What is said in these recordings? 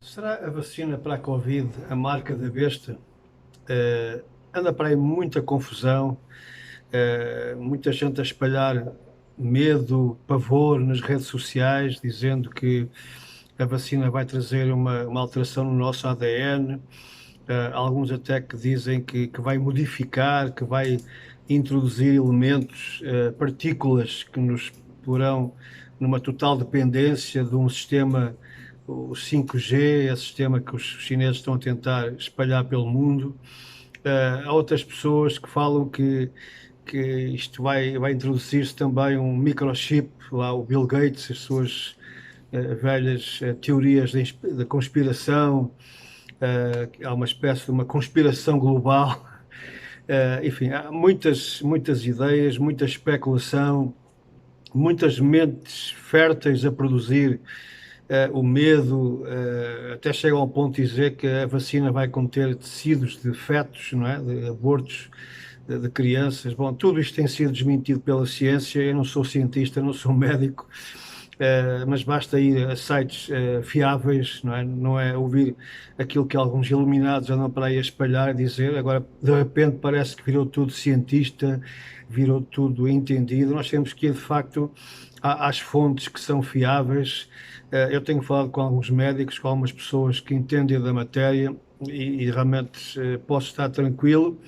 Será a vacina para a Covid a marca da besta? Anda para aí muita confusão, muita gente a espalhar medo, pavor nas redes sociais, dizendo que a vacina vai trazer uma alteração no nosso ADN. Alguns até que dizem que vai modificar, que vai introduzir elementos, partículas que nos porão numa total dependência de um sistema, o 5G, esse sistema que os chineses estão a tentar espalhar pelo mundo. Há outras pessoas que falam que isto vai introduzir-se também um microchip, lá o Bill Gates, as suas velhas teorias da conspiração. Há uma espécie de uma conspiração global. Enfim, há muitas ideias, muita especulação, muitas mentes férteis a produzir o medo, até chegam ao ponto de dizer que a vacina vai conter tecidos de fetos, não é? De abortos de crianças. Bom, tudo isto tem sido desmentido pela ciência. Eu não sou cientista, não sou médico, mas basta ir a sites fiáveis, não é? Não é ouvir aquilo que alguns iluminados andam para aí a espalhar, a dizer. Agora, de repente, parece que virou tudo cientista, virou tudo entendido. Nós temos que ir, de facto, às fontes que são fiáveis. Eu tenho falado com alguns médicos, com algumas pessoas que entendem da matéria e realmente posso estar tranquilo.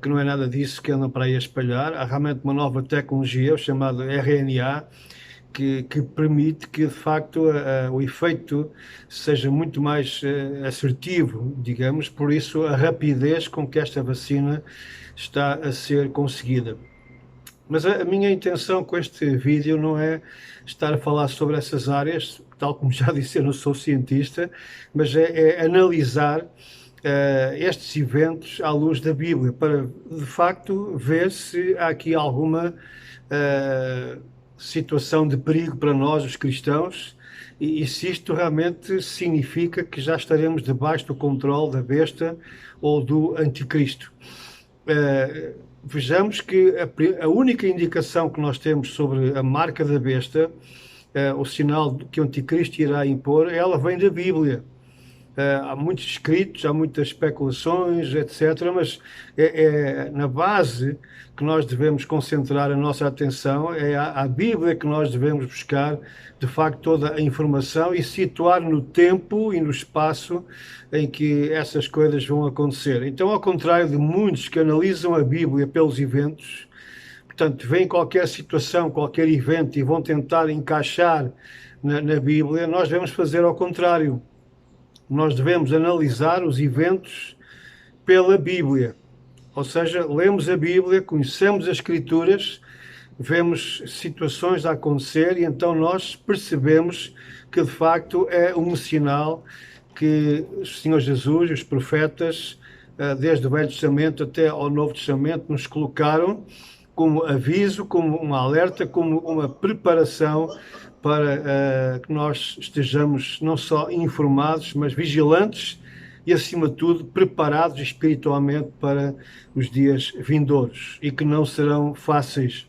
Que não é nada disso que andam para aí a espalhar. Há realmente uma nova tecnologia, o chamado RNA, que permite que, de facto, o efeito seja muito mais assertivo, digamos, por isso a rapidez com que esta vacina está a ser conseguida. Mas a minha intenção com este vídeo não é estar a falar sobre essas áreas, tal como já disse, eu não sou cientista, mas é analisar estes eventos à luz da Bíblia, para de facto ver se há aqui alguma situação de perigo para nós, os cristãos, e se isto realmente significa que já estaremos debaixo do controle da besta ou do anticristo. Vejamos que a única indicação que nós temos sobre a marca da besta, o sinal que o anticristo irá impor, ela vem da Bíblia. Há muitos escritos, há muitas especulações, etc., mas é na base que nós devemos concentrar a nossa atenção, é à Bíblia que nós devemos buscar, de facto, toda a informação e situar no tempo e no espaço em que essas coisas vão acontecer. Então, ao contrário de muitos que analisam a Bíblia pelos eventos, portanto, veem qualquer situação, qualquer evento e vão tentar encaixar na Bíblia, nós devemos fazer ao contrário. Nós devemos analisar os eventos pela Bíblia. Ou seja, lemos a Bíblia, conhecemos as Escrituras, vemos situações a acontecer e então nós percebemos que de facto é um sinal que o Senhor Jesus e os profetas, desde o Velho Testamento até ao Novo Testamento, nos colocaram como aviso, como um alerta, como uma preparação para que nós estejamos não só informados, mas vigilantes e, acima de tudo, preparados espiritualmente para os dias vindouros e que não serão fáceis.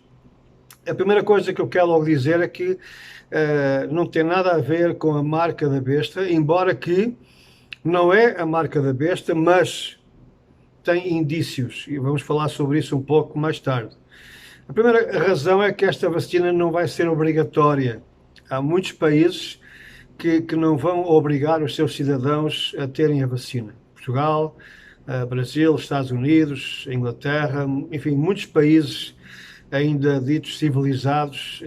A primeira coisa que eu quero logo dizer é que não tem nada a ver com a marca da besta, embora que não é a marca da besta, mas tem indícios, e vamos falar sobre isso um pouco mais tarde. A primeira razão é que esta vacina não vai ser obrigatória. Há muitos países que não vão obrigar os seus cidadãos a terem a vacina. Portugal, Brasil, Estados Unidos, Inglaterra, enfim, muitos países ainda ditos civilizados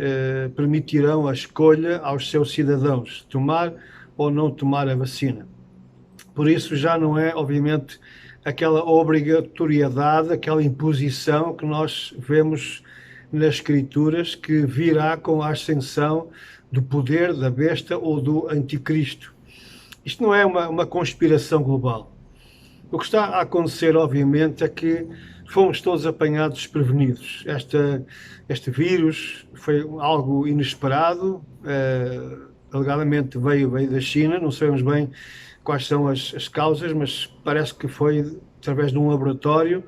permitirão a escolha aos seus cidadãos tomar ou não tomar a vacina. Por isso já não é, obviamente, aquela obrigatoriedade, aquela imposição que nós vemos nas Escrituras, que virá com a ascensão do poder da besta ou do anticristo. Isto não é uma conspiração global. O que está a acontecer, obviamente, é que fomos todos apanhados desprevenidos. Este vírus foi algo inesperado, alegadamente veio da China, não sabemos bem quais são as causas, mas parece que foi através de um laboratório.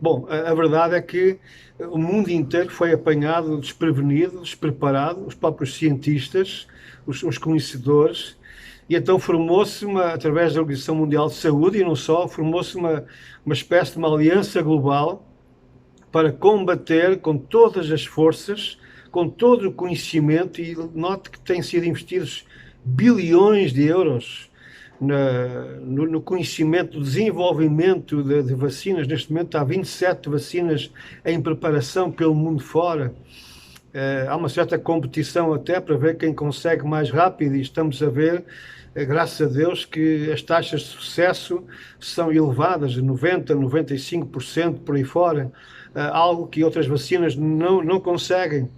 Bom, a verdade é que o mundo inteiro foi apanhado desprevenido, despreparado, os próprios cientistas, os conhecedores, E então formou-se, através da Organização Mundial de Saúde, e não só, formou-se uma espécie de uma aliança global para combater com todas as forças, com todo o conhecimento, e note que têm sido investidos bilhões de euros no conhecimento, no desenvolvimento de vacinas. Neste momento há 27 vacinas em preparação pelo mundo fora. Há uma certa competição até para ver quem consegue mais rápido, e estamos a ver, graças a Deus, que as taxas de sucesso são elevadas, de 90%, 95% por aí fora, algo que outras vacinas não conseguem.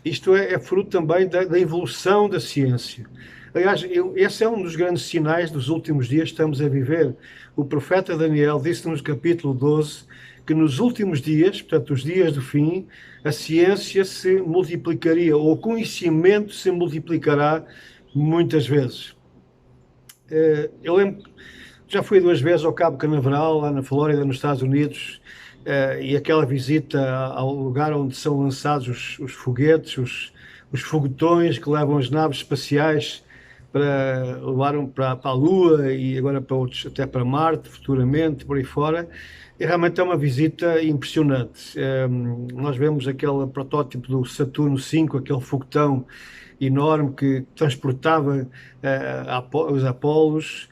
Isto é fruto também da evolução da ciência. Aliás, esse é um dos grandes sinais dos últimos dias que estamos a viver. O profeta Daniel disse no capítulo 12 que nos últimos dias, portanto, os dias do fim, a ciência se multiplicaria, ou o conhecimento se multiplicará muitas vezes. Eu lembro, já fui 2 vezes ao Cabo Canaveral, lá na Flórida, nos Estados Unidos, e aquela visita ao lugar onde são lançados os foguetes, os foguetões que levam as naves espaciais para levar para a Lua e agora para outros, até para Marte, futuramente, por aí fora. E realmente é uma visita impressionante. Nós vemos aquele protótipo do Saturno V, aquele foguetão enorme que transportava os Apolos.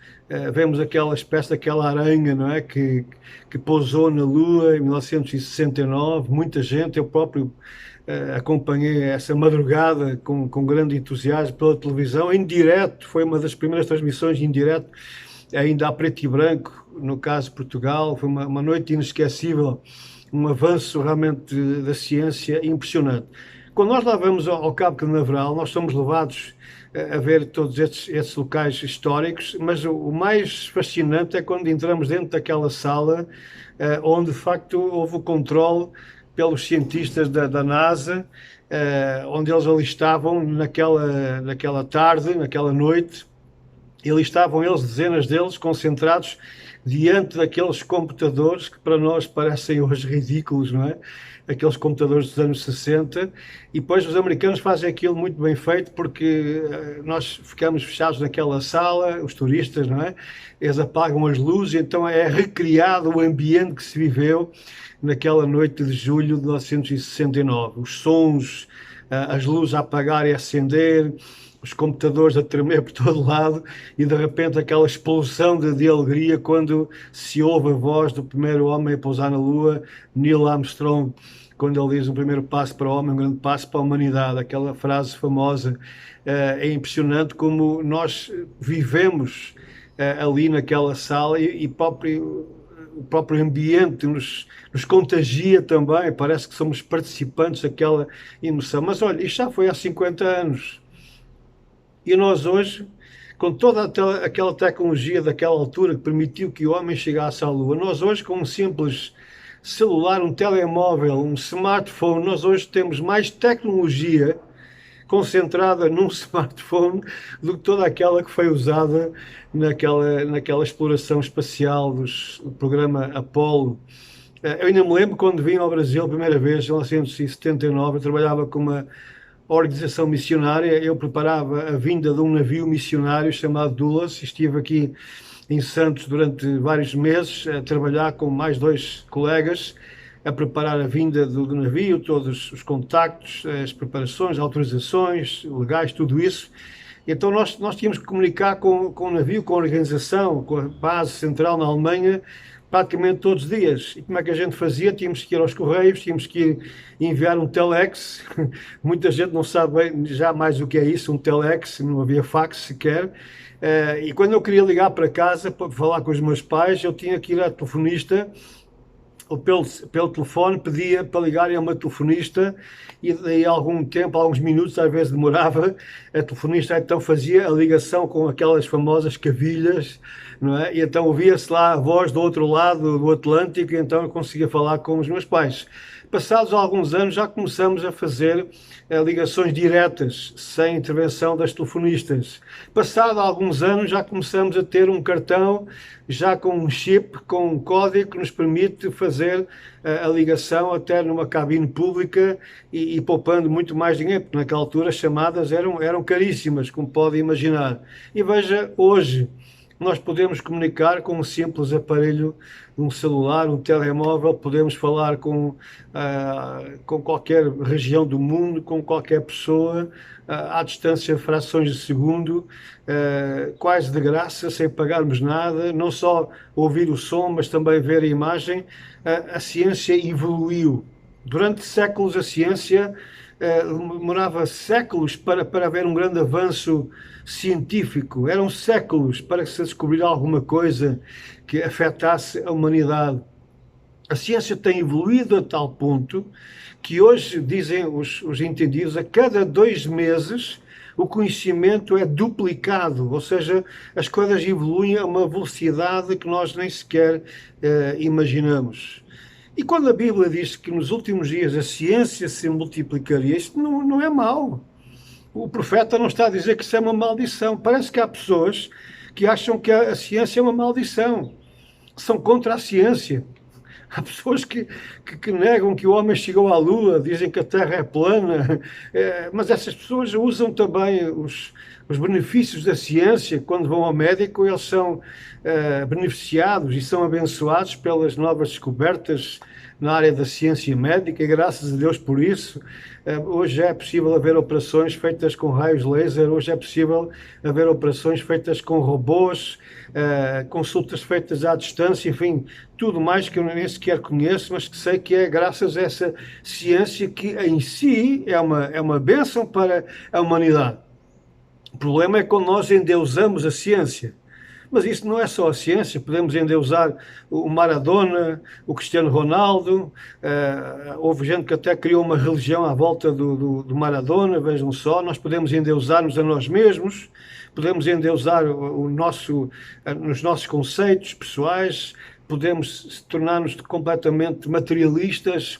Vemos aquela espécie daquela aranha, não é? Que pousou na Lua em 1969. Muita gente, eu próprio acompanhei essa madrugada com grande entusiasmo pela televisão, em direto. Foi uma das primeiras transmissões em direto, ainda a preto e branco, no caso de Portugal. Foi uma noite inesquecível, um avanço realmente da ciência impressionante. Quando nós lá vamos ao Cabo Canaveral, nós somos levados a ver todos estes locais históricos, mas o mais fascinante é quando entramos dentro daquela sala onde de facto houve o controle pelos cientistas da NASA, onde eles ali estavam naquela tarde, naquela noite. Ali estavam eles, dezenas deles, concentrados diante daqueles computadores que para nós parecem hoje ridículos, não é? Aqueles computadores dos anos 60, e depois os americanos fazem aquilo muito bem feito, porque nós ficamos fechados naquela sala, os turistas, não é? Eles apagam as luzes, então é recriado o ambiente que se viveu naquela noite de julho de 1969. Os sons, as luzes a apagar e a acender, os computadores a tremer por todo lado, e de repente aquela explosão de alegria quando se ouve a voz do primeiro homem a pousar na Lua, Neil Armstrong, quando ele diz: um primeiro passo para o homem, um grande passo para a humanidade. Aquela frase famosa. É impressionante como nós vivemos ali naquela sala, e o próprio ambiente nos contagia também, parece que somos participantes daquela emoção. Mas olha, isto já foi há 50 anos. E nós hoje, com toda aquela tecnologia daquela altura que permitiu que o homem chegasse à Lua, nós hoje, com um simples celular, um telemóvel, um smartphone, nós hoje temos mais tecnologia concentrada num smartphone do que toda aquela que foi usada naquela exploração espacial do programa Apollo. Eu ainda me lembro quando vim ao Brasil a primeira vez, em 1979, eu trabalhava com uma organização missionária. Eu preparava a vinda de um navio missionário chamado Dulas. Estive aqui em Santos durante vários meses a trabalhar com mais 2 colegas, a preparar a vinda do navio, todos os contactos, as preparações, autorizações legais, tudo isso. Então nós tínhamos que comunicar com o navio, com a organização, com a base central na Alemanha, praticamente todos os dias. E como é que a gente fazia? Tínhamos que ir aos correios, tínhamos que enviar um telex. Muita gente não sabe bem já mais o que é isso, um telex, não havia fax sequer. E quando eu queria ligar para casa para falar com os meus pais, eu tinha que ir à telefonista, ou pelo telefone, pedia para ligarem a uma telefonista, e daí algum tempo, alguns minutos, às vezes demorava. A telefonista então fazia a ligação com aquelas famosas cavilhas, não é? E então ouvia-se lá a voz do outro lado do Atlântico, e então eu conseguia falar com os meus pais. Passados alguns anos já começamos a fazer ligações diretas, sem intervenção das telefonistas. Passado alguns anos já começamos a ter um cartão, já com um chip, com um código que nos permite fazer a ligação até numa cabine pública e poupando muito mais dinheiro, porque naquela altura as chamadas eram caríssimas, como pode imaginar. E veja, hoje nós podemos comunicar com um simples aparelho, um celular, um telemóvel, podemos falar com qualquer região do mundo, com qualquer pessoa, à distância de frações de segundo, quase de graça, sem pagarmos nada, não só ouvir o som, mas também ver a imagem. A ciência evoluiu. Durante séculos a ciência demorava séculos para haver um grande avanço científico. Eram séculos para se descobrir alguma coisa que afetasse a humanidade. A ciência tem evoluído a tal ponto que hoje, dizem os entendidos, a cada 2 meses o conhecimento é duplicado, ou seja, as coisas evoluem a uma velocidade que nós nem sequer imaginamos. E quando a Bíblia diz que nos últimos dias a ciência se multiplicaria, isto não é mau. O profeta não está a dizer que isso é uma maldição. Parece que há pessoas que acham que a ciência é uma maldição, são contra a ciência. Há pessoas que negam que o homem chegou à Lua, dizem que a Terra é plana, mas essas pessoas usam também os benefícios da ciência. Quando vão ao médico, eles são beneficiados e são abençoados pelas novas descobertas na área da ciência médica, e graças a Deus por isso. Hoje é possível haver operações feitas com raios laser, hoje é possível haver operações feitas com robôs, consultas feitas à distância, enfim, tudo mais que eu nem sequer conheço, mas que sei que é graças a essa ciência que em si é uma bênção para a humanidade. O problema é quando nós endeusamos a ciência. Mas isso não é só a ciência, podemos endeusar o Maradona, o Cristiano Ronaldo, houve gente que até criou uma religião à volta do Maradona, vejam só, nós podemos endeusar-nos a nós mesmos, podemos endeusar nos nossos conceitos pessoais, podemos tornar-nos completamente materialistas,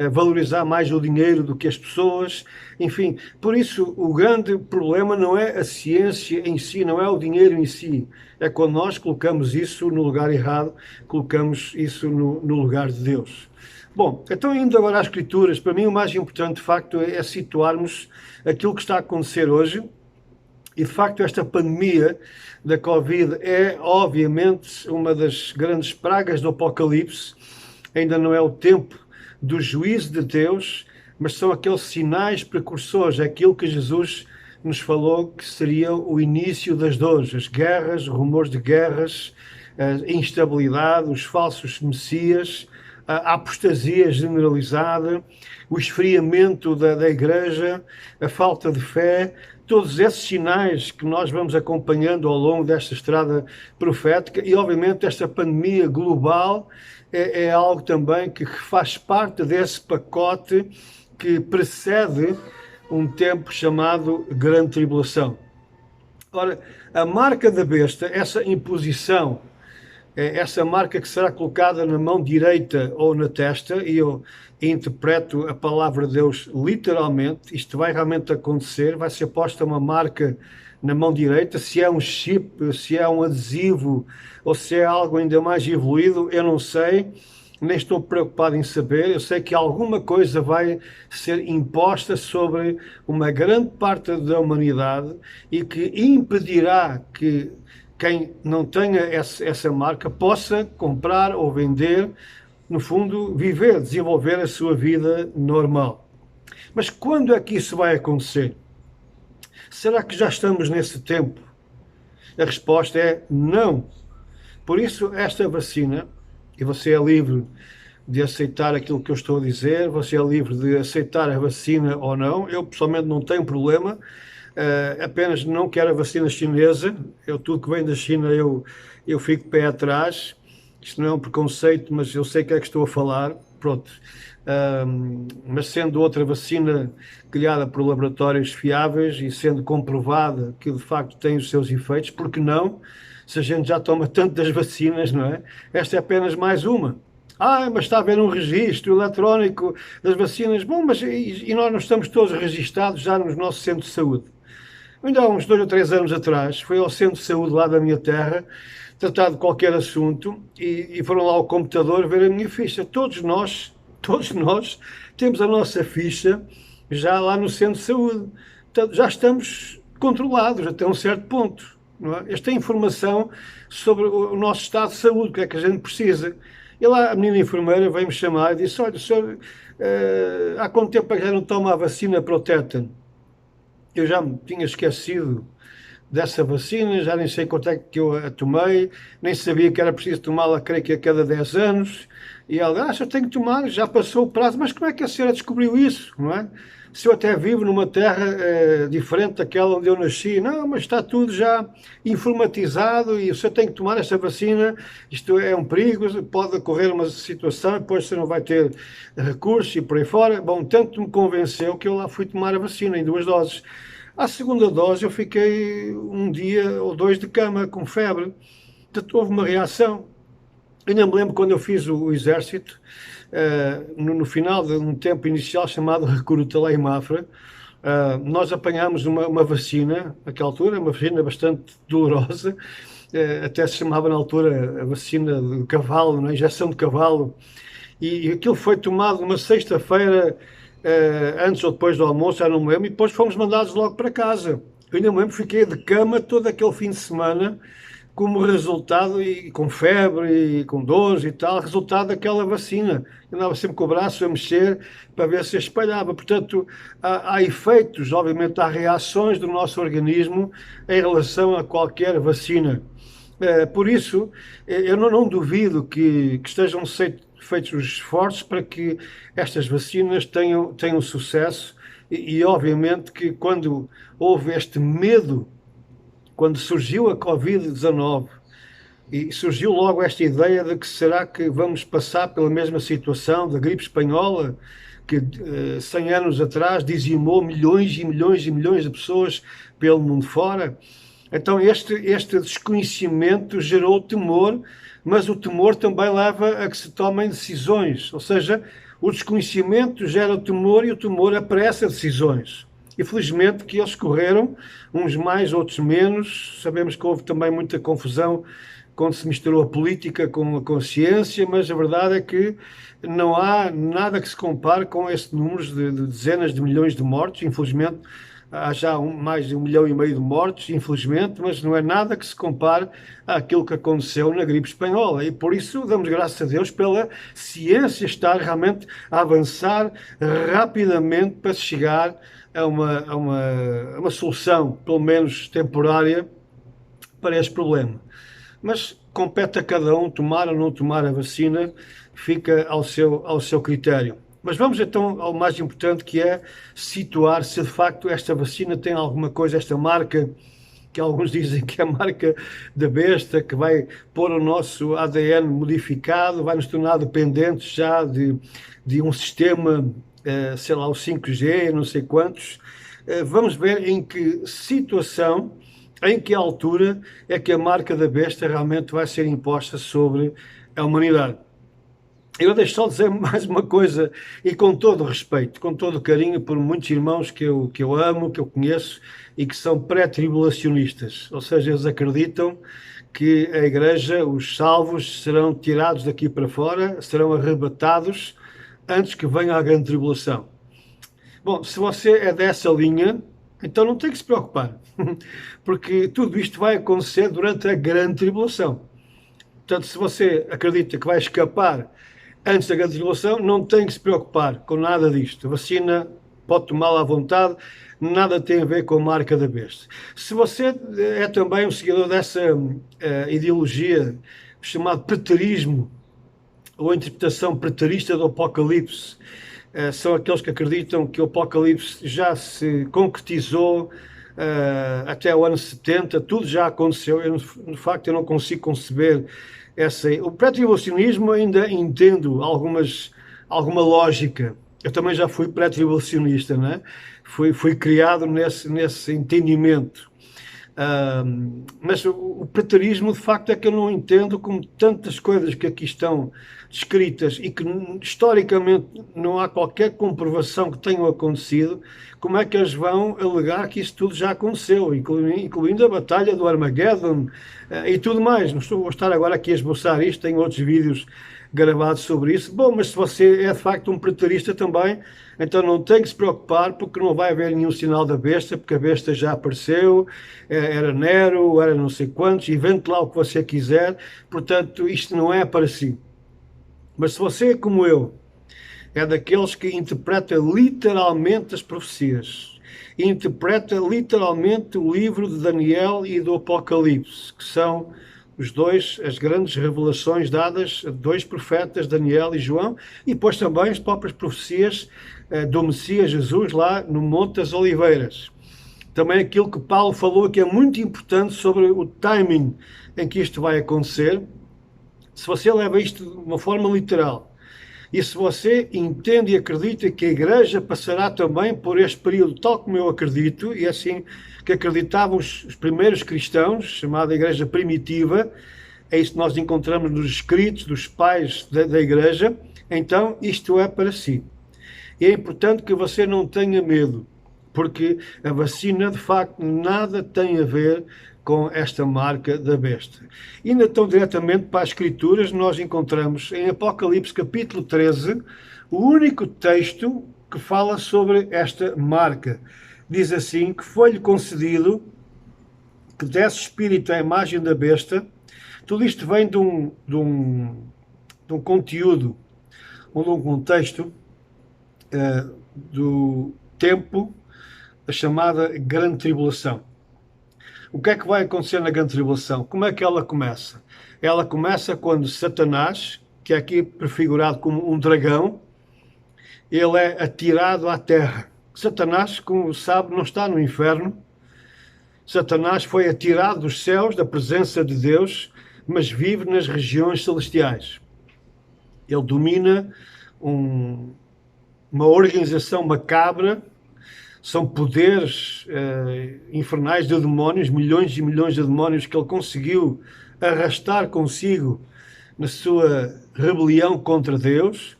valorizar mais o dinheiro do que as pessoas, enfim. Por isso, o grande problema não é a ciência em si, não é o dinheiro em si, é quando nós colocamos isso no lugar errado, colocamos isso no lugar de Deus. Bom, então indo agora às Escrituras, para mim o mais importante, de facto, é situarmos aquilo que está a acontecer hoje. E, de facto, esta pandemia da Covid é, obviamente, uma das grandes pragas do Apocalipse. Ainda não é o tempo do juízo de Deus, mas são aqueles sinais precursores, aquilo que Jesus nos falou que seria o início das dores, as guerras, rumores de guerras, a instabilidade, os falsos messias, a apostasia generalizada, o esfriamento da igreja, a falta de fé, todos esses sinais que nós vamos acompanhando ao longo desta estrada profética. E, obviamente, esta pandemia global é algo também que faz parte desse pacote que precede um tempo chamado Grande Tribulação. Ora, a marca da besta, essa imposição, essa marca que será colocada na mão direita ou na testa, e eu interpreto a palavra de Deus literalmente, isto vai realmente acontecer, vai ser posta uma marca na mão direita, se é um chip, se é um adesivo, ou se é algo ainda mais evoluído, eu não sei, nem estou preocupado em saber. Eu sei que alguma coisa vai ser imposta sobre uma grande parte da humanidade e que impedirá que quem não tenha essa marca possa comprar ou vender, no fundo, viver, desenvolver a sua vida normal. Mas quando é que isso vai acontecer? Será que já estamos nesse tempo? A resposta é não. Por isso, esta vacina, e você é livre de aceitar aquilo que eu estou a dizer, você é livre de aceitar a vacina ou não, eu pessoalmente não tenho problema, apenas não quero a vacina chinesa, tudo que vem da China eu fico de pé atrás, isto não é um preconceito, mas eu sei o que é que estou a falar, pronto. Mas sendo outra vacina criada por laboratórios fiáveis e sendo comprovada que de facto tem os seus efeitos, por que não? Se a gente já toma tantas vacinas, não é? Esta é apenas mais uma. Mas está a haver um registro eletrónico das vacinas. Bom, mas e nós não estamos todos registados já nos nossos centros de saúde? Ainda há uns 2 ou 3 anos atrás, fui ao centro de saúde lá da minha terra, tratar de qualquer assunto, e foram lá ao computador ver a minha ficha. Todos nós temos a nossa ficha já lá no centro de saúde. Portanto, já estamos controlados até um certo ponto. Não é? Esta é informação sobre o nosso estado de saúde, o que é que a gente precisa. E lá a menina enfermeira veio-me chamar e disse: olha, senhor, há quanto tempo é que já não toma a vacina para o tétano? Eu já me tinha esquecido dessa vacina, já nem sei quanto é que eu a tomei, nem sabia que era preciso tomá-la, creio que a cada 10 anos. E ela, eu tenho que tomar, já passou o prazo, mas como é que a senhora descobriu isso, não é? Se eu até vivo numa terra diferente daquela onde eu nasci, não, mas está tudo já informatizado e o senhor tem que tomar esta vacina, isto é um perigo, pode ocorrer uma situação, depois você não vai ter recursos e por aí fora. Bom, tanto me convenceu que eu lá fui tomar a vacina em 2 doses. À segunda dose eu fiquei um dia ou dois de cama com febre. Portanto, houve uma reação. Ainda me lembro quando eu fiz o exército, no final de um tempo inicial chamado Recruta lá em Mafra, nós apanhámos uma vacina, naquela altura, uma vacina bastante dolorosa, até se chamava na altura a vacina de cavalo, a injeção de cavalo, e aquilo foi tomado numa sexta-feira, antes ou depois do almoço, já não me lembro, e depois fomos mandados logo para casa. Eu ainda me lembro, fiquei de cama todo aquele fim de semana, como resultado, e com febre, e com dores e tal, resultado daquela vacina. Eu andava sempre com o braço a mexer para ver se espalhava. Portanto, há efeitos, obviamente, há reações do nosso organismo em relação a qualquer vacina. Por isso, eu não duvido que estejam feitos os esforços para que estas vacinas tenham sucesso e, obviamente, que quando houve este medo, quando surgiu a Covid-19 e surgiu logo esta ideia de que será que vamos passar pela mesma situação da gripe espanhola, que 100 anos atrás dizimou milhões e milhões e milhões de pessoas pelo mundo fora. Então este desconhecimento gerou temor, mas o temor também leva a que se tomem decisões, ou seja, o desconhecimento gera o temor e o temor apressa decisões. E felizmente que eles correram, uns mais, outros menos. Sabemos que houve também muita confusão quando se misturou a política com a ciência, mas a verdade é que não há nada que se compare com esse número de dezenas de milhões de mortos. Infelizmente, há já mais de 1,5 milhão de mortos, infelizmente, mas não é nada que se compare àquilo que aconteceu na gripe espanhola. E por isso damos graças a Deus pela ciência estar realmente a avançar rapidamente para chegar a uma solução, pelo menos temporária, para este problema. Mas compete a cada um tomar ou não tomar a vacina, fica ao seu critério. Mas vamos então ao mais importante, que é situar se de facto esta vacina tem alguma coisa, esta marca, que alguns dizem que é a marca da besta, que vai pôr o nosso ADN modificado, vai nos tornar dependentes já de um sistema, sei lá, o 5G, não sei quantos. Vamos ver em que situação, em que altura é que a marca da besta realmente vai ser imposta sobre a humanidade. Eu deixo só dizer mais uma coisa, e com todo o respeito, com todo o carinho por muitos irmãos que eu amo, que eu conheço, e que são pré-tribulacionistas, ou seja, eles acreditam que a Igreja, os salvos, serão tirados daqui para fora, serão arrebatados antes que venha a grande tribulação. Bom, se você é dessa linha, então não tem que se preocupar, porque tudo isto vai acontecer durante a grande tribulação. Portanto, se você acredita que vai escapar antes da grande tribulação, não tem que se preocupar com nada disto. A vacina pode tomá-la à vontade, nada tem a ver com a marca da besta. Se você é também um seguidor dessa ideologia chamada preterismo, ou a interpretação preterista do Apocalipse, são aqueles que acreditam que o Apocalipse já se concretizou até o ano 70, tudo já aconteceu. De facto, eu não consigo conceber o pré-tribulacionismo. Ainda entendo alguma lógica. Eu também já fui pré-tribulacionista, né? Fui criado nesse entendimento. Mas o preterismo, de facto, é que eu não entendo como tantas coisas que aqui estão descritas e que historicamente não há qualquer comprovação que tenham acontecido, como é que eles vão alegar que isso tudo já aconteceu, incluindo a Batalha do Armageddon e tudo mais. Não estou a estar agora aqui a esboçar isto, tenho outros vídeos gravados sobre isso. Bom, mas se você é de facto um preterista também, então não tem que se preocupar, porque não vai haver nenhum sinal da besta, porque a besta já apareceu, era Nero, era não sei quantos, invente lá o que você quiser, portanto isto não é para si. Mas se você, como eu, é daqueles que interpreta literalmente as profecias, interpreta literalmente o livro de Daniel e do Apocalipse, que são as grandes revelações dadas a dois profetas, Daniel e João, e depois também as próprias profecias do Messias Jesus lá no Monte das Oliveiras. Também aquilo que Paulo falou, que é muito importante sobre o timing em que isto vai acontecer. Se você leva isto de uma forma literal, e se você entende e acredita que a Igreja passará também por este período, tal como eu acredito, e assim que acreditavam os primeiros cristãos, chamada Igreja Primitiva, é isso que nós encontramos nos escritos dos pais da Igreja, então isto é para si. E é importante que você não tenha medo, porque a vacina, de facto, nada tem a ver com esta marca da besta. Indo então diretamente para as Escrituras, nós encontramos em Apocalipse capítulo 13 o único texto que fala sobre esta marca. Diz assim, que foi-lhe concedido que desse espírito à imagem da besta. Tudo isto vem de um conteúdo, ou de um contexto do tempo da chamada Grande Tribulação. O que é que vai acontecer na Grande Tribulação? Como é que ela começa? Ela começa quando Satanás, que é aqui prefigurado como um dragão, ele é atirado à terra. Satanás, como sabe, não está no inferno. Satanás foi atirado dos céus, da presença de Deus, mas vive nas regiões celestiais. Ele domina uma organização macabra. São poderes infernais de demónios, milhões e milhões de demónios que ele conseguiu arrastar consigo na sua rebelião contra Deus.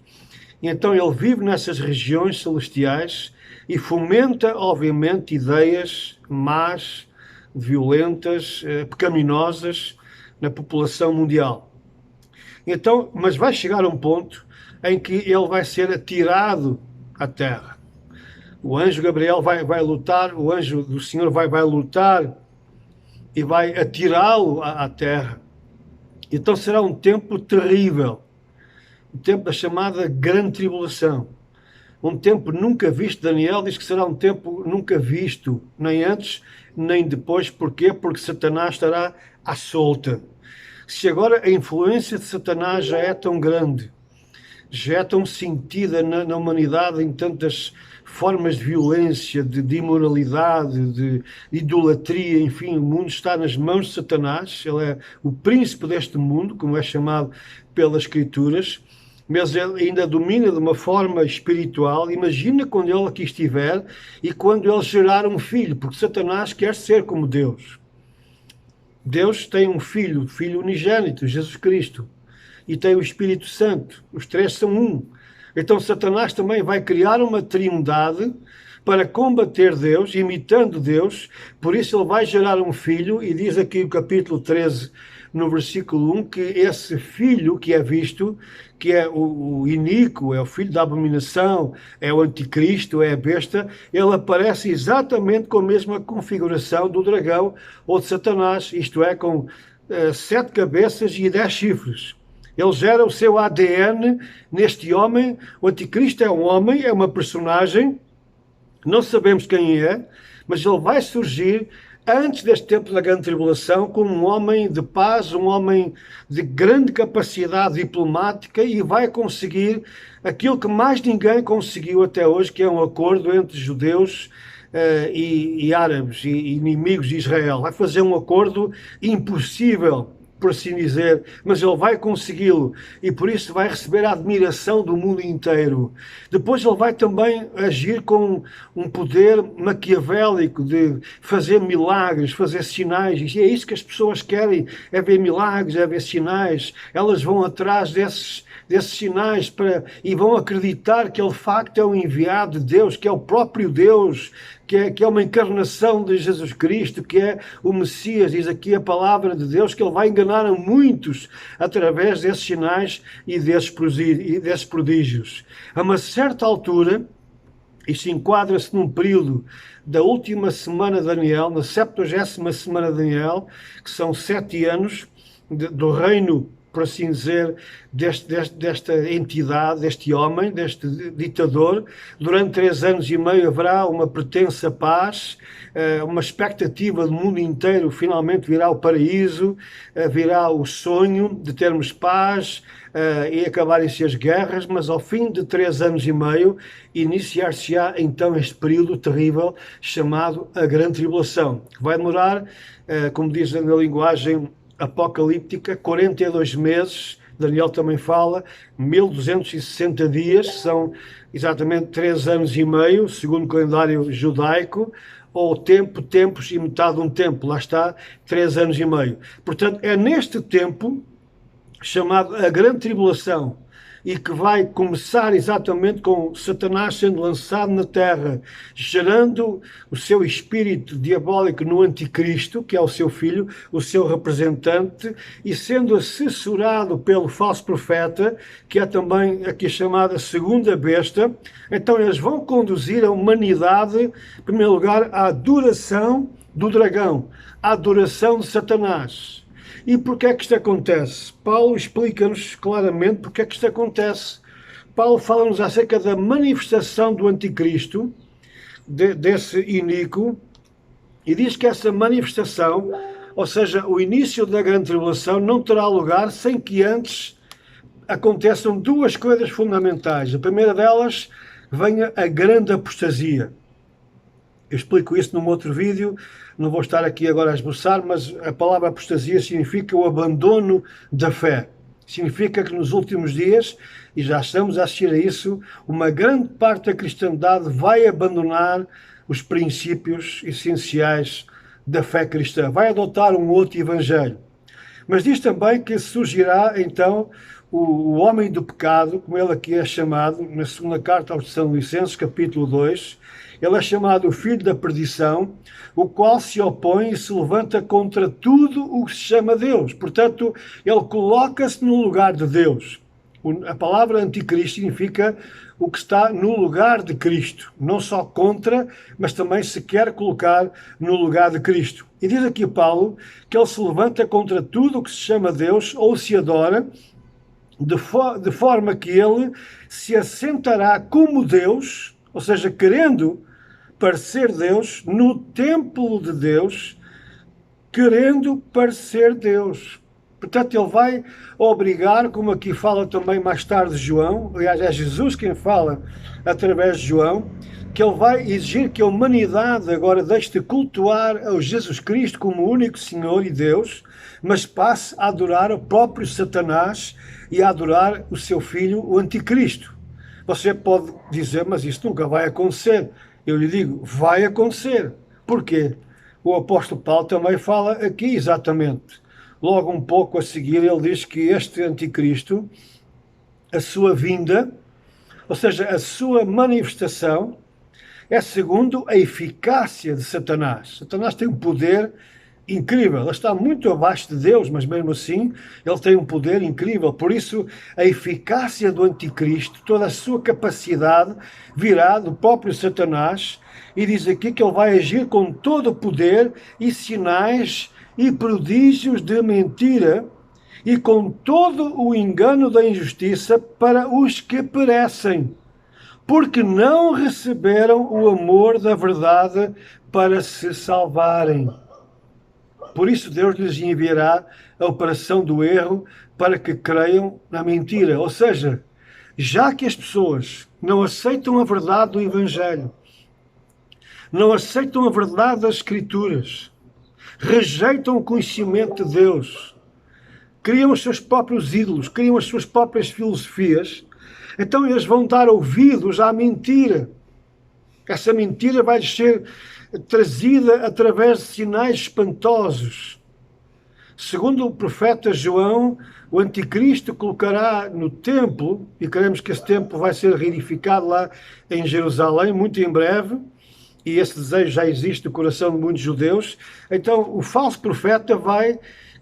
E então ele vive nessas regiões celestiais e fomenta, obviamente, ideias más, violentas, pecaminosas na população mundial. Então, mas vai chegar a um ponto em que ele vai ser atirado à terra. O anjo Gabriel vai lutar, o anjo do Senhor vai lutar e vai atirá-lo à terra. Então será um tempo terrível, o tempo da chamada Grande Tribulação. Um tempo nunca visto. Daniel diz que será um tempo nunca visto, nem antes, nem depois. Porquê? Porque Satanás estará à solta. Se agora a influência de Satanás já é tão grande, já é tão sentida na humanidade em tantas formas de violência, de imoralidade, de idolatria, enfim, o mundo está nas mãos de Satanás. Ele é o príncipe deste mundo, como é chamado pelas Escrituras, mas ele ainda domina de uma forma espiritual. Imagina quando ele aqui estiver e quando ele gerar um filho, porque Satanás quer ser como Deus. Deus tem um filho unigênito, Jesus Cristo, e tem o Espírito Santo. Os três são um. Então Satanás também vai criar uma trindade para combater Deus, imitando Deus. Por isso ele vai gerar um filho, e diz aqui o capítulo 13, no versículo 1, que esse filho que é visto, que é o iníquo, é o filho da abominação, é o anticristo, é a besta, ele aparece exatamente com a mesma configuração do dragão ou de Satanás, isto é, com 7 cabeças e 10 chifres. Ele gera o seu ADN neste homem. O anticristo é um homem, é uma personagem, não sabemos quem é, mas ele vai surgir antes deste tempo da Grande Tribulação como um homem de paz, um homem de grande capacidade diplomática, e vai conseguir aquilo que mais ninguém conseguiu até hoje, que é um acordo entre judeus e árabes e inimigos de Israel. Vai fazer um acordo impossível por assim dizer, mas ele vai consegui-lo e por isso vai receber a admiração do mundo inteiro. Depois ele vai também agir com um poder maquiavélico de fazer milagres, fazer sinais, e é isso que as pessoas querem, é ver milagres, é ver sinais. Elas vão atrás desses sinais e vão acreditar que ele de facto é o enviado de Deus, que é o próprio Deus, que é uma encarnação de Jesus Cristo, que é o Messias. Diz aqui a palavra de Deus que ele vai enganar a muitos através desses sinais e desses prodígios. A uma certa altura, isto enquadra-se num período da última semana de Daniel, na 70ª semana de Daniel, que são 7 anos do reino, por assim dizer, desta entidade, deste homem, deste ditador. Durante 3 anos e meio haverá uma pretensa paz, uma expectativa do mundo inteiro, finalmente virá o paraíso, virá o sonho de termos paz e acabarem-se as guerras, mas ao fim de 3 anos e meio iniciar-se-á então este período terrível chamado a Grande Tribulação, que vai demorar, como diz na linguagem apocalíptica, 42 meses. Daniel também fala 1260 dias, são exatamente 3 anos e meio, segundo o calendário judaico, ou tempos e metade de um tempo, lá está, 3 anos e meio. Portanto, é neste tempo, chamado a Grande Tribulação, e que vai começar exatamente com Satanás sendo lançado na terra, gerando o seu espírito diabólico no anticristo, que é o seu filho, o seu representante, e sendo assessorado pelo falso profeta, que é também aqui chamada segunda besta. Então eles vão conduzir a humanidade, em primeiro lugar, à adoração do dragão, à adoração de Satanás. E porquê é que isto acontece? Paulo explica-nos claramente porque é que isto acontece. Paulo fala-nos acerca da manifestação do anticristo, desse iníquo, e diz que essa manifestação, ou seja, o início da grande tribulação, não terá lugar sem que antes aconteçam 2 coisas fundamentais. A primeira delas, venha a grande apostasia. Eu explico isso num outro vídeo, não vou estar aqui agora a esboçar, mas a palavra apostasia significa o abandono da fé. Significa que nos últimos dias, e já estamos a assistir a isso, uma grande parte da cristandade vai abandonar os princípios essenciais da fé cristã, vai adotar um outro evangelho. Mas diz também que surgirá então o homem do pecado, como ele aqui é chamado, na segunda carta aos Tessalonicenses, capítulo 2, ele é chamado o filho da perdição, o qual se opõe e se levanta contra tudo o que se chama Deus. Portanto, ele coloca-se no lugar de Deus. A palavra anticristo significa o que está no lugar de Cristo. Não só contra, mas também se quer colocar no lugar de Cristo. E diz aqui Paulo que ele se levanta contra tudo o que se chama Deus ou se adora, de forma que ele se assentará como Deus, ou seja, querendo parecer Deus, no templo de Deus, querendo parecer Deus. Portanto, ele vai obrigar, como aqui fala também mais tarde João, aliás, é Jesus quem fala através de João, que ele vai exigir que a humanidade agora deixe de cultuar ao Jesus Cristo como o único Senhor e Deus, mas passe a adorar o próprio Satanás e a adorar o seu filho, o anticristo. Você pode dizer, mas isso nunca vai acontecer. Eu lhe digo, vai acontecer. Porquê? O apóstolo Paulo também fala aqui exatamente. Logo um pouco a seguir ele diz que este anticristo, a sua vinda, ou seja, a sua manifestação, é segundo a eficácia de Satanás. Satanás tem um poder incrível, ele está muito abaixo de Deus, mas mesmo assim ele tem um poder incrível. Por isso a eficácia do anticristo, toda a sua capacidade virá do próprio Satanás, e diz aqui que ele vai agir com todo o poder e sinais e prodígios de mentira e com todo o engano da injustiça para os que perecem, porque não receberam o amor da verdade para se salvarem. Por isso Deus lhes enviará a operação do erro para que creiam na mentira. Ou seja, já que as pessoas não aceitam a verdade do Evangelho, não aceitam a verdade das Escrituras, rejeitam o conhecimento de Deus, criam os seus próprios ídolos, criam as suas próprias filosofias. Então eles vão dar ouvidos à mentira. Essa mentira vai ser trazida através de sinais espantosos. Segundo o profeta João, o anticristo colocará no templo, e queremos que esse templo vai ser reedificado lá em Jerusalém, muito em breve, e esse desejo já existe no coração de muitos judeus. Então o falso profeta vai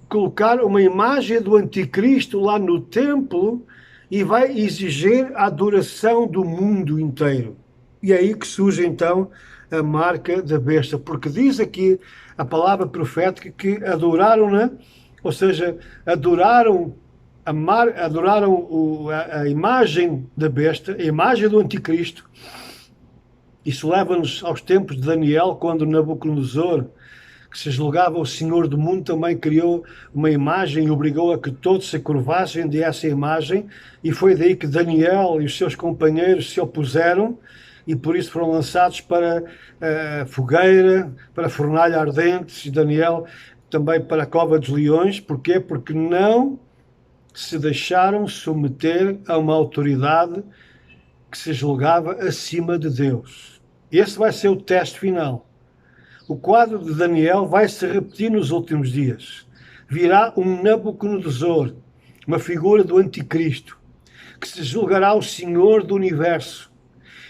colocar uma imagem do anticristo lá no templo e vai exigir a adoração do mundo inteiro. E é aí que surge então a marca da besta, porque diz aqui a palavra profética que adoraram-na, ou seja, adoraram a imagem da besta, a imagem do anticristo. Isso leva-nos aos tempos de Daniel, quando Nabucodonosor, que se julgava o Senhor do mundo, também criou uma imagem e obrigou a que todos se curvassem de essa imagem, e foi daí que Daniel e os seus companheiros se opuseram, e por isso foram lançados para a fogueira, para a fornalha ardente, e Daniel também para a cova dos leões. Porquê? Porque não se deixaram submeter a uma autoridade que se julgava acima de Deus. Esse vai ser o teste final. O quadro de Daniel vai se repetir nos últimos dias. Virá um Nabucodonosor, uma figura do anticristo, que se julgará o Senhor do universo.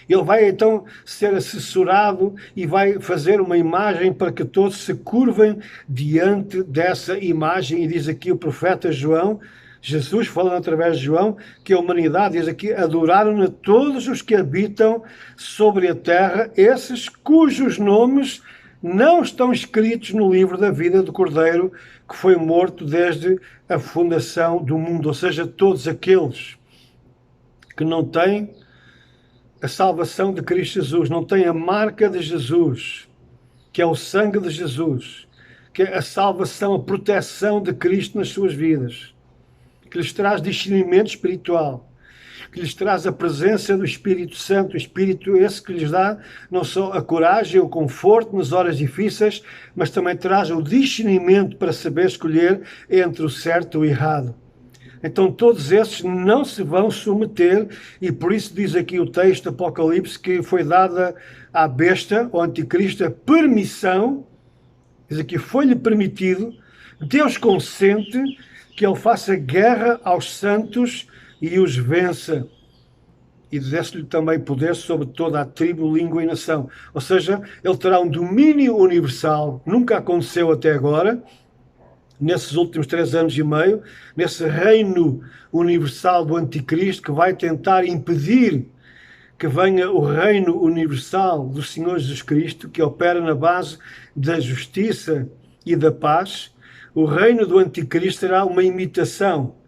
Ele vai então ser assessorado e vai fazer uma imagem para que todos se curvem diante dessa imagem. E diz aqui o profeta João, Jesus falando através de João, que a humanidade, diz aqui, adoraram a todos os que habitam sobre a terra, esses cujos nomes não estão escritos no livro da vida do Cordeiro, que foi morto desde a fundação do mundo. Ou seja, todos aqueles que não têm a salvação de Cristo Jesus, não têm a marca de Jesus, que é o sangue de Jesus, que é a salvação, a proteção de Cristo nas suas vidas, que lhes traz discernimento espiritual, que lhes traz a presença do Espírito Santo, o Espírito esse que lhes dá não só a coragem, o conforto nas horas difíceis, mas também traz o discernimento para saber escolher entre o certo e o errado. Então todos esses não se vão submeter, e por isso diz aqui o texto do Apocalipse que foi dada à besta, ao anticristo, a permissão, diz aqui, foi-lhe permitido, Deus consente que ele faça guerra aos santos e os vença, e desse-lhe também poder sobre toda a tribo, língua e nação. Ou seja, ele terá um domínio universal, nunca aconteceu até agora, nesses últimos 3 anos e meio, nesse reino universal do anticristo, que vai tentar impedir que venha o reino universal do Senhor Jesus Cristo, que opera na base da justiça e da paz. O reino do anticristo será uma imitação,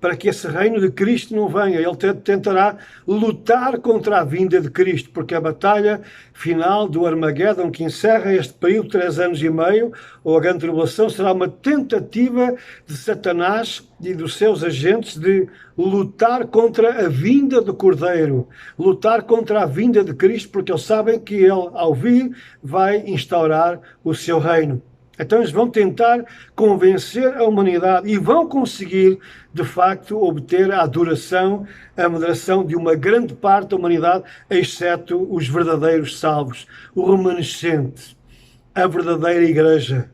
para que esse reino de Cristo não venha. Ele tentará lutar contra a vinda de Cristo, porque a batalha final do Armagedon, que encerra este período de 3 anos e meio, ou a grande tribulação, será uma tentativa de Satanás e dos seus agentes de lutar contra a vinda do Cordeiro, lutar contra a vinda de Cristo, porque eles sabem que ele, ao vir, vai instaurar o seu reino. Então eles vão tentar convencer a humanidade e vão conseguir, de facto, obter a adoração, a moderação de uma grande parte da humanidade, exceto os verdadeiros salvos, o remanescente, a verdadeira igreja,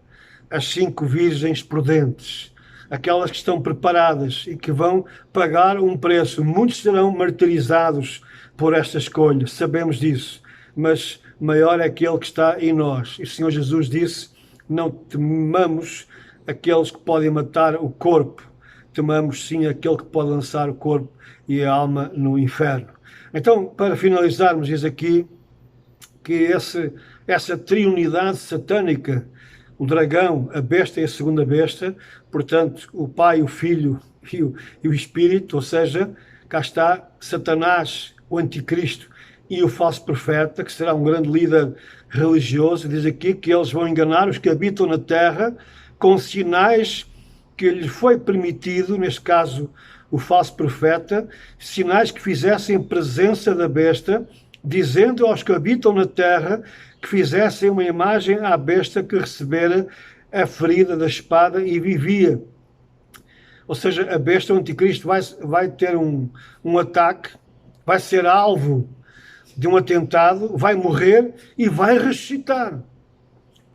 as 5 virgens prudentes, aquelas que estão preparadas e que vão pagar um preço. Muitos serão martirizados por esta escolha, sabemos disso, mas maior é aquele que está em nós. E o Senhor Jesus disse: não temamos aqueles que podem matar o corpo, temamos sim aquele que pode lançar o corpo e a alma no inferno. Então, para finalizarmos, diz aqui que essa triunidade satânica, o dragão, a besta e a segunda besta, portanto, o Pai, o Filho e o Espírito, ou seja, cá está Satanás, o anticristo, e o falso profeta, que será um grande líder religioso. Diz aqui que eles vão enganar os que habitam na terra com sinais que lhes foi permitido, neste caso o falso profeta, sinais que fizessem presença da besta, dizendo aos que habitam na terra que fizessem uma imagem à besta que recebera a ferida da espada e vivia. Ou seja, a besta, o anticristo, vai ter um ataque, vai ser alvo de um atentado, vai morrer e vai ressuscitar.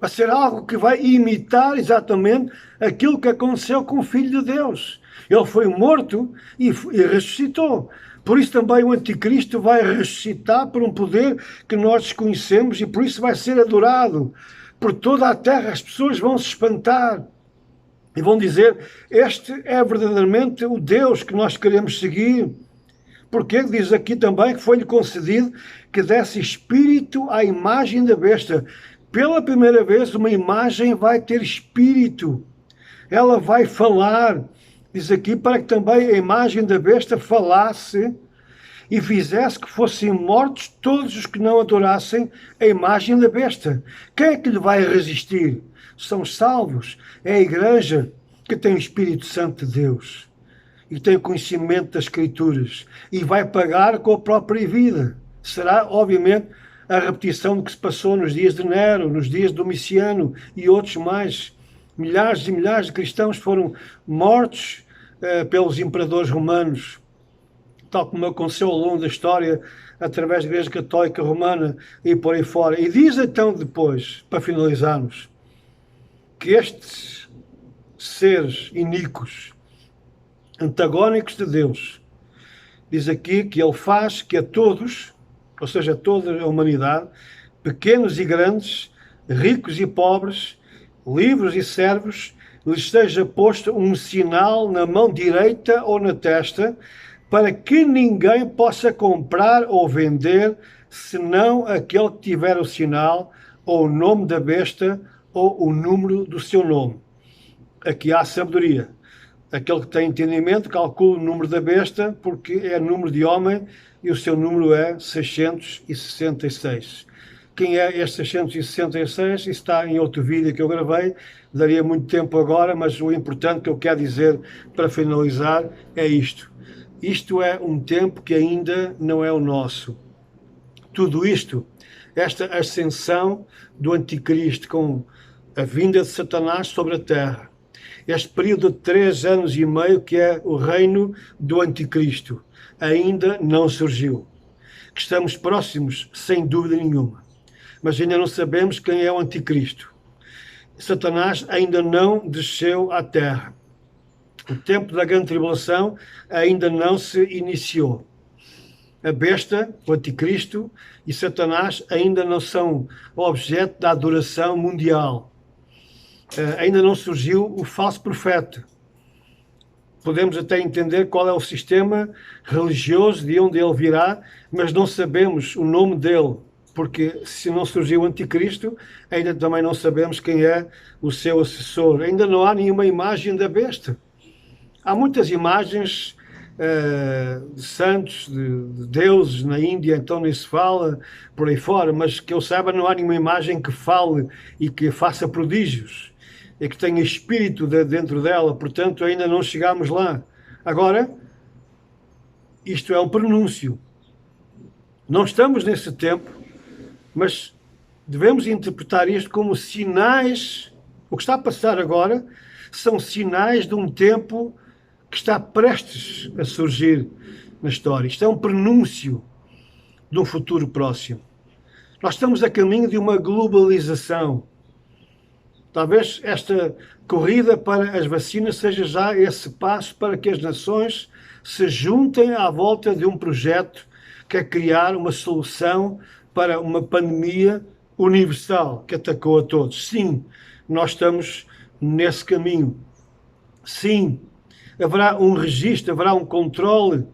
Vai ser algo que vai imitar exatamente aquilo que aconteceu com o Filho de Deus. Ele foi morto e ressuscitou. Por isso também o anticristo vai ressuscitar por um poder que nós desconhecemos e por isso vai ser adorado por toda a terra. As pessoas vão se espantar e vão dizer: este é verdadeiramente o Deus que nós queremos seguir. Porque diz aqui também que foi-lhe concedido que desse espírito à imagem da besta. Pela primeira vez, uma imagem vai ter espírito. Ela vai falar. Diz aqui, para que também a imagem da besta falasse e fizesse que fossem mortos todos os que não adorassem a imagem da besta. Quem é que lhe vai resistir? São salvos. É a igreja que tem o Espírito Santo de Deus e tem o conhecimento das Escrituras e vai pagar com a própria vida. Será, obviamente, a repetição do que se passou nos dias de Nero, nos dias de Domiciano e outros mais. Milhares e milhares de cristãos foram mortos pelos imperadores romanos, tal como aconteceu ao longo da história, através da Igreja Católica Romana e por aí fora. E diz então depois, para finalizarmos, que estes seres iníquos, antagónicos de Deus, diz aqui que ele faz que a todos, ou seja, a toda a humanidade, pequenos e grandes, ricos e pobres, livres e servos, lhes seja posto um sinal na mão direita ou na testa, para que ninguém possa comprar ou vender, senão aquele que tiver o sinal, ou o nome da besta, ou o número do seu nome. Aqui há sabedoria. Aquele que tem entendimento calcula o número da besta, porque é número de homem, e o seu número é 666. Quem é este 666? Isso está em outro vídeo que eu gravei, daria muito tempo agora, mas o importante que eu quero dizer para finalizar é isto. Isto é um tempo que ainda não é o nosso. Tudo isto, esta ascensão do anticristo com a vinda de Satanás sobre a terra, este período de 3 anos e meio que é o reino do anticristo, ainda não surgiu. Que estamos próximos, sem dúvida nenhuma. Mas ainda não sabemos quem é o anticristo. Satanás ainda não desceu à terra. O tempo da grande tribulação ainda não se iniciou. A besta, o anticristo e Satanás ainda não são objeto da adoração mundial. Ainda não surgiu o falso profeta. Podemos até entender qual é o sistema religioso de onde ele virá, mas não sabemos o nome dele, porque se não surgiu o anticristo, ainda também não sabemos quem é o seu assessor. Ainda não há nenhuma imagem da besta. Há muitas imagens de santos, de deuses na Índia, então nem se fala por aí fora, mas que eu saiba não há nenhuma imagem que fale e que faça prodígios e que tenha espírito dentro dela, portanto ainda não chegámos lá. Agora, isto é um prenúncio. Não estamos nesse tempo, mas devemos interpretar isto como sinais. O que está a passar agora são sinais de um tempo que está prestes a surgir na história. Isto é um prenúncio de um futuro próximo. Nós estamos a caminho de uma globalização. Talvez esta corrida para as vacinas seja já esse passo para que as nações se juntem à volta de um projeto que é criar uma solução para uma pandemia universal que atacou a todos. Sim, nós estamos nesse caminho. Sim, haverá um registro, haverá um controle,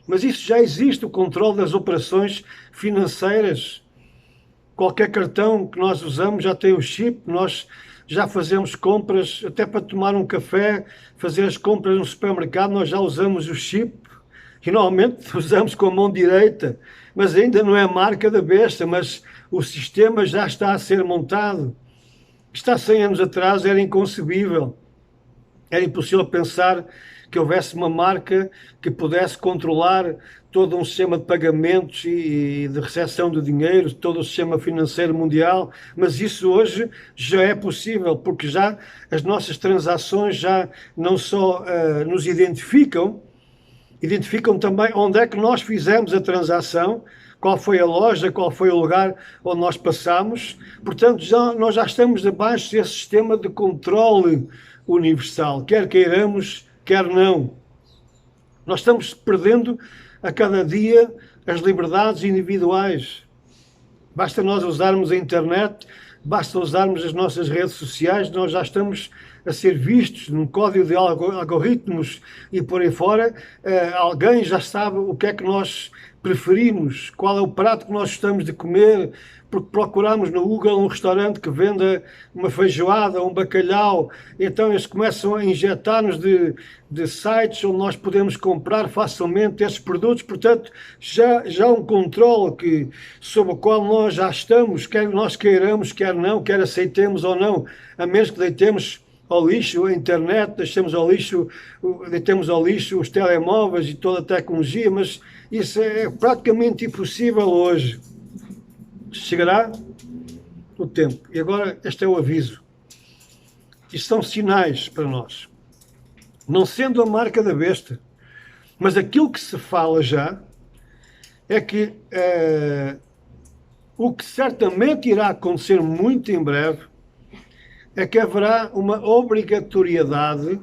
mas isso já existe, o controle das operações financeiras. Qualquer cartão que nós usamos já tem o chip, nós já fazemos compras, até para tomar um café, fazer as compras no supermercado, nós já usamos o chip, e normalmente usamos com a mão direita, mas ainda não é a marca da besta, mas o sistema já está a ser montado. Isto há 100 anos atrás era inconcebível. Era impossível pensar que houvesse uma marca que pudesse controlar todo um sistema de pagamentos e de recepção de dinheiro, todo o sistema financeiro mundial, mas isso hoje já é possível, porque já as nossas transações já não só nos identificam também onde é que nós fizemos a transação, qual foi a loja, qual foi o lugar onde nós passamos. Portanto, nós já estamos debaixo desse sistema de controle universal, quer queiramos, quer não. Nós estamos perdendo a cada dia as liberdades individuais. Basta nós usarmos a internet, basta usarmos as nossas redes sociais, nós já estamos a ser vistos num código de algoritmos e por aí fora. Alguém já sabe o que é que nós preferimos, qual é o prato que nós gostamos de comer, porque procuramos no Google um restaurante que venda uma feijoada, um bacalhau, então eles começam a injetar-nos de sites onde nós podemos comprar facilmente esses produtos. Portanto, já há um controle sobre o qual nós já estamos, quer nós queiramos, quer não, quer aceitemos ou não, a menos que deitemos ao lixo a internet, deitemos ao lixo os telemóveis e toda a tecnologia, mas isso é praticamente impossível hoje. Chegará o tempo. E agora, este é o aviso. Isto são sinais para nós. Não sendo a marca da besta, mas aquilo que se fala já é que o que certamente irá acontecer muito em breve é que haverá uma obrigatoriedade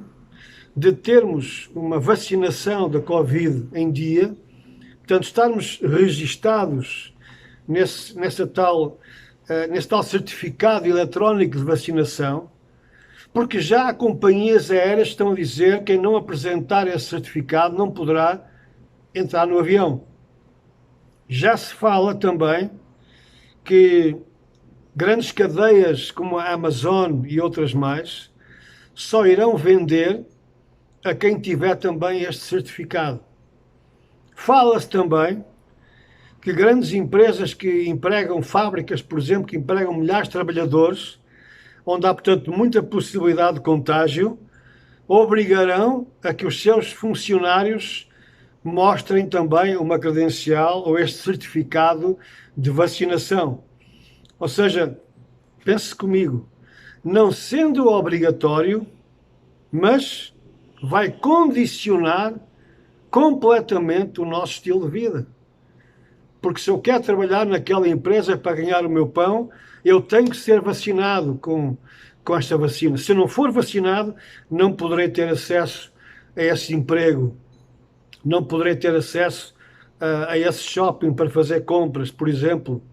de termos uma vacinação da Covid em dia, portanto, estarmos registados nesse tal certificado eletrónico de vacinação, porque já há companhias aéreas que estão a dizer que quem não apresentar esse certificado não poderá entrar no avião. Já se fala também que grandes cadeias como a Amazon e outras mais só irão vender a quem tiver também este certificado. Fala-se também que grandes empresas que empregam fábricas, por exemplo, que empregam milhares de trabalhadores, onde há, portanto, muita possibilidade de contágio, obrigarão a que os seus funcionários mostrem também uma credencial ou este certificado de vacinação. Ou seja, pense comigo, não sendo obrigatório, mas vai condicionar completamente o nosso estilo de vida. Porque se eu quero trabalhar naquela empresa para ganhar o meu pão, eu tenho que ser vacinado com esta vacina. Se eu não for vacinado, não poderei ter acesso a esse emprego, não poderei ter acesso a esse shopping para fazer compras, por exemplo.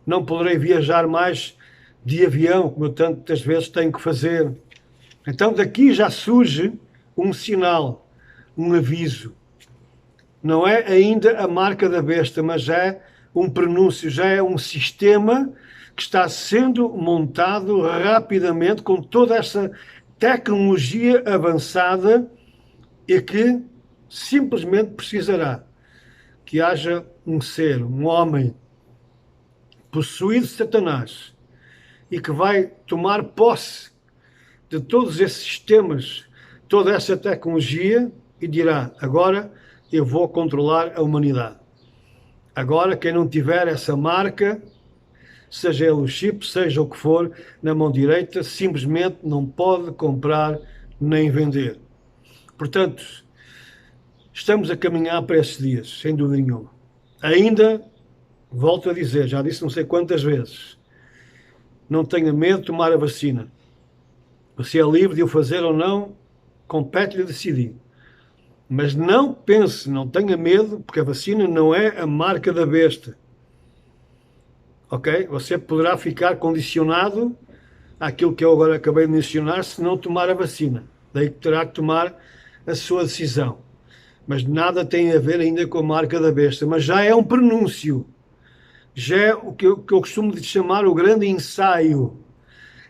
Não poderei viajar mais de avião, como eu tantas vezes tenho que fazer. Então daqui já surge um sinal, um aviso. Não é ainda a marca da besta, mas já é um prenúncio, já é um sistema que está sendo montado rapidamente com toda essa tecnologia avançada e que simplesmente precisará que haja um ser, um homem possuído de Satanás e que vai tomar posse de todos esses sistemas, toda essa tecnologia e dirá: agora eu vou controlar a humanidade. Agora quem não tiver essa marca, seja ele o chip, seja o que for, na mão direita, simplesmente não pode comprar nem vender. Portanto, estamos a caminhar para esses dias, sem dúvida nenhuma. Ainda, volto a dizer, já disse não sei quantas vezes, não tenha medo de tomar a vacina. Você é livre de o fazer ou não, compete-lhe decidir. Mas não pense, não tenha medo, porque a vacina não é a marca da besta. Ok? Você poderá ficar condicionado àquilo que eu agora acabei de mencionar se não tomar a vacina. Daí que terá que tomar a sua decisão. Mas nada tem a ver ainda com a marca da besta. Mas já é um prenúncio. Já é o que eu costumo de chamar o grande ensaio.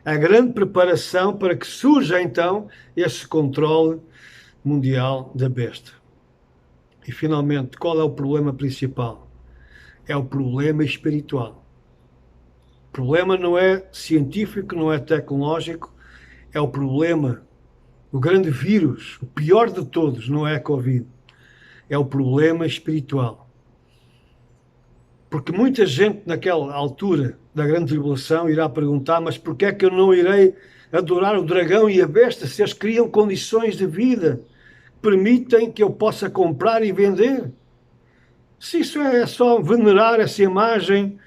A grande preparação para que surja então esse controle mundial da besta. E finalmente, qual é o problema principal? É o problema espiritual. O problema não é científico, não é tecnológico, é o problema O grande vírus, o pior de todos, não é a Covid, é o problema espiritual. Porque muita gente naquela altura da grande tribulação irá perguntar, mas porquê é que eu não irei adorar o dragão e a besta se eles criam condições de vida que permitem que eu possa comprar e vender? Se isso é só venerar essa imagem,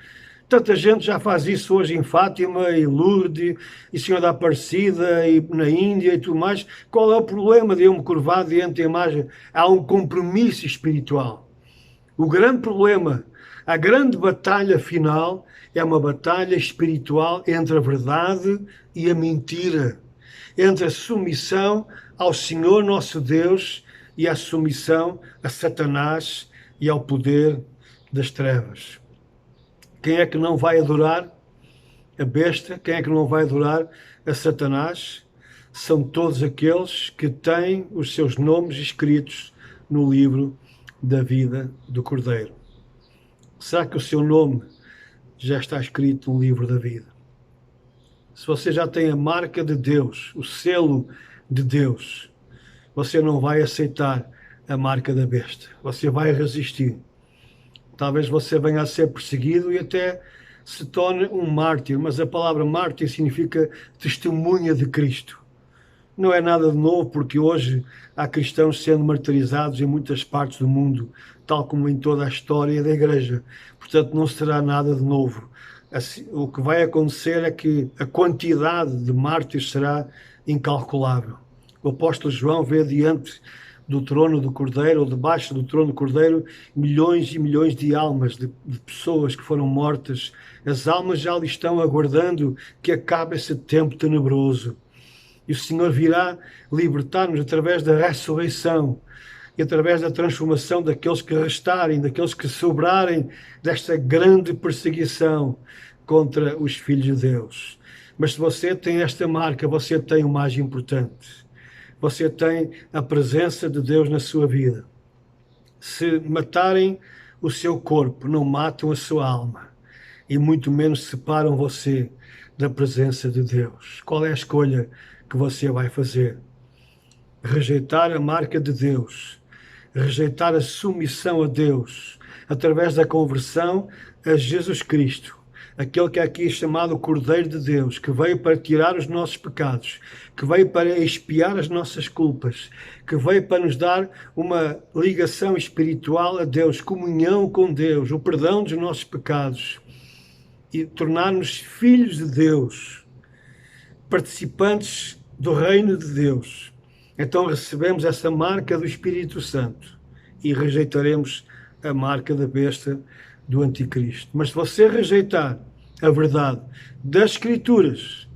tanta gente já faz isso hoje em Fátima e Lourdes e Senhora da Aparecida e na Índia e tudo mais. Qual é o problema de eu me curvar diante da imagem? Há um compromisso espiritual. O grande problema, a grande batalha final é uma batalha espiritual entre a verdade e a mentira, entre a submissão ao Senhor nosso Deus e a submissão a Satanás e ao poder das trevas. Quem é que não vai adorar a besta? Quem é que não vai adorar a Satanás? São todos aqueles que têm os seus nomes escritos no livro da vida do Cordeiro. Será que o seu nome já está escrito no livro da vida? Se você já tem a marca de Deus, o selo de Deus, você não vai aceitar a marca da besta. Você vai resistir. Talvez você venha a ser perseguido e até se torne um mártir, mas a palavra mártir significa testemunha de Cristo. Não é nada de novo, porque hoje há cristãos sendo martirizados em muitas partes do mundo, tal como em toda a história da Igreja. Portanto, não será nada de novo. O que vai acontecer é que a quantidade de mártires será incalculável. O apóstolo João vê diante do trono do Cordeiro, ou debaixo do trono do Cordeiro, milhões e milhões de almas, de pessoas que foram mortas. As almas já ali estão aguardando que acabe esse tempo tenebroso. E o Senhor virá libertar-nos através da ressurreição e através da transformação daqueles que restarem, daqueles que sobrarem desta grande perseguição contra os filhos de Deus. Mas se você tem esta marca, você tem o mais importante. Você tem a presença de Deus na sua vida. Se matarem o seu corpo, não matam a sua alma. E muito menos separam você da presença de Deus. Qual é a escolha que você vai fazer? Rejeitar a marca de Deus, rejeitar a submissão a Deus, através da conversão a Jesus Cristo, aquele que é aqui chamado Cordeiro de Deus, que veio para tirar os nossos pecados, que veio para expiar as nossas culpas, que veio para nos dar uma ligação espiritual a Deus, comunhão com Deus, o perdão dos nossos pecados e tornar-nos filhos de Deus, participantes do reino de Deus. Então recebemos essa marca do Espírito Santo e rejeitaremos a marca da besta do anticristo. Mas se você rejeitar a verdade das Escrituras,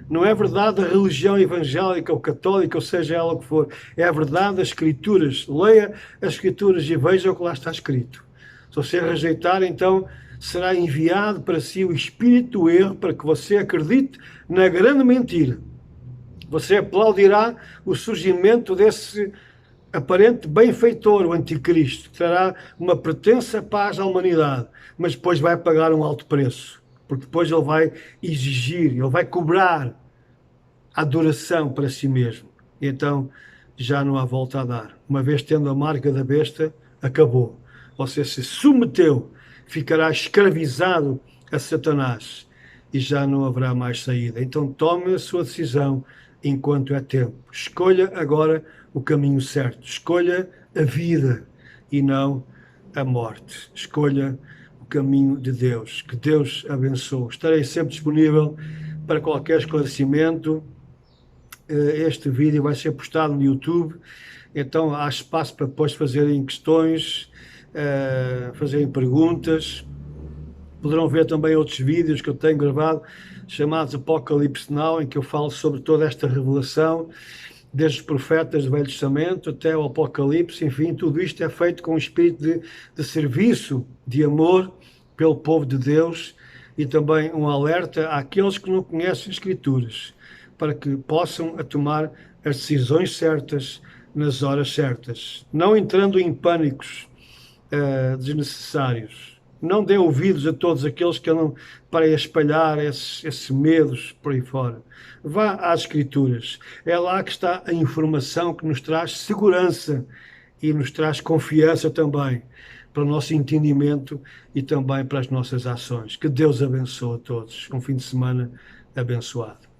não é verdade da religião evangélica ou católica, ou seja ela o que for, é a verdade das Escrituras. Leia as Escrituras e veja o que lá está escrito. Se você rejeitar, então será enviado para si o espírito do erro para que você acredite na grande mentira. Você aplaudirá o surgimento desse aparente benfeitor, o anticristo, que terá uma pretensa paz à humanidade, mas depois vai pagar um alto preço, porque depois ele vai exigir, ele vai cobrar adoração para si mesmo. E então já não há volta a dar. Uma vez tendo a marca da besta, acabou. Você se submeteu, ficará escravizado a Satanás e já não haverá mais saída. Então tome a sua decisão enquanto é tempo. Escolha agora o caminho certo. Escolha a vida e não a morte. Escolha o caminho de Deus. Que Deus abençoe. Estarei sempre disponível para qualquer esclarecimento. Este vídeo vai ser postado no YouTube, então há espaço para depois fazerem questões, fazerem perguntas. Poderão ver também outros vídeos que eu tenho gravado, chamados Apocalipse Now, em que eu falo sobre toda esta revelação, desde os profetas do Velho Testamento até o Apocalipse. Enfim, tudo isto é feito com um espírito de serviço, de amor pelo povo de Deus, e também um alerta àqueles que não conhecem as Escrituras, para que possam tomar as decisões certas nas horas certas, não entrando em pânicos desnecessários, Não dê ouvidos a todos aqueles que andam para espalhar esses medos por aí fora. Vá às Escrituras. É lá que está a informação que nos traz segurança e nos traz confiança também para o nosso entendimento e também para as nossas ações. Que Deus abençoe a todos. Um fim de semana abençoado.